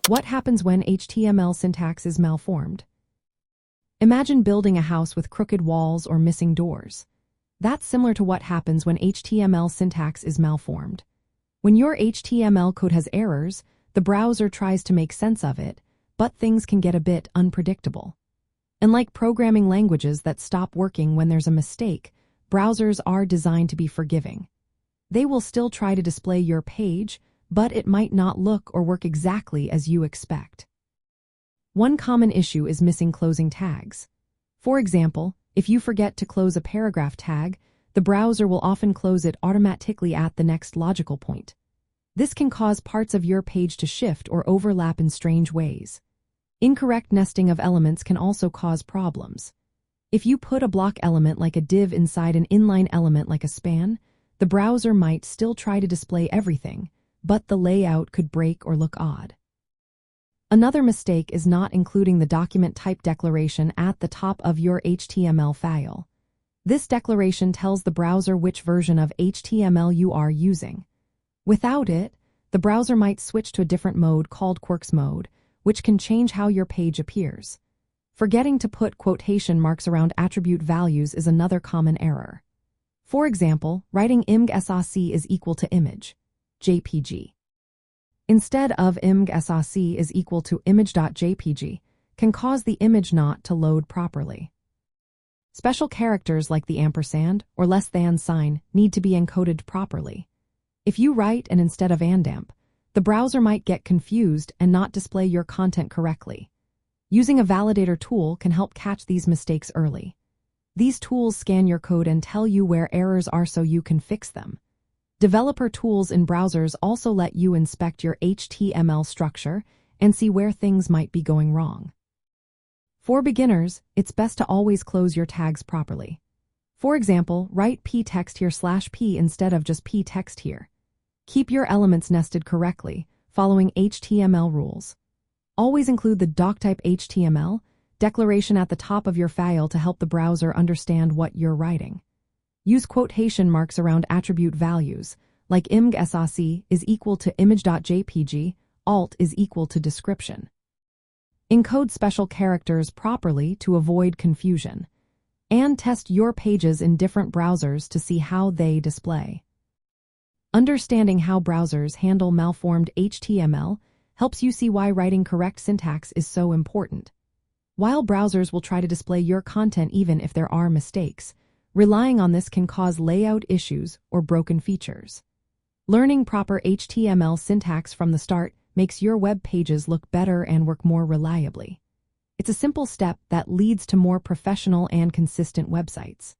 What happens when HTML syntax is malformed? Imagine building a house with crooked walls or missing doors. That's similar to what happens when HTML syntax is malformed. When your HTML code has errors, the browser tries to make sense of it, but things can get a bit unpredictable. And like programming languages that stop working when there's a mistake, browsers are designed to be forgiving. They will still try to display your page, but it might not look or work exactly as you expect. One common issue is missing closing tags. For example, if you forget to close a paragraph tag, the browser will often close it automatically at the next logical point. This can cause parts of your page to shift or overlap in strange ways. Incorrect nesting of elements can also cause problems. If you put a block element like a div inside an inline element like a span, the browser might still try to display everything, but the layout could break or look odd. Another mistake is not including the document type declaration at the top of your HTML file. This declaration tells the browser which version of HTML you are using. Without it, the browser might switch to a different mode called Quirks mode, which can change how your page appears. Forgetting to put quotation marks around attribute values is another common error. For example, writing img_soc is equal to image, JPG, instead of img_soc is equal to image.jpg can cause the image not to load properly. Special characters like the ampersand or less than sign need to be encoded properly. If you write and instead of andamp, the browser might get confused and not display your content correctly. Using a validator tool can help catch these mistakes early. These tools scan your code and tell you where errors are so you can fix them. Developer tools in browsers also let you inspect your HTML structure and see where things might be going wrong. For beginners, it's best to always close your tags properly. For example, write p text here /p instead of just p text here. Keep your elements nested correctly, following HTML rules. Always include the doctype HTML declaration at the top of your file to help the browser understand what you're writing. Use quotation marks around attribute values, like img_soc is equal to image.jpg, alt is equal to description. Encode special characters properly to avoid confusion, and test your pages in different browsers to see how they display. Understanding how browsers handle malformed HTML helps you see why writing correct syntax is so important. While browsers will try to display your content even if there are mistakes, relying on this can cause layout issues or broken features. Learning proper HTML syntax from the start makes your web pages look better and work more reliably. It's a simple step that leads to more professional and consistent websites.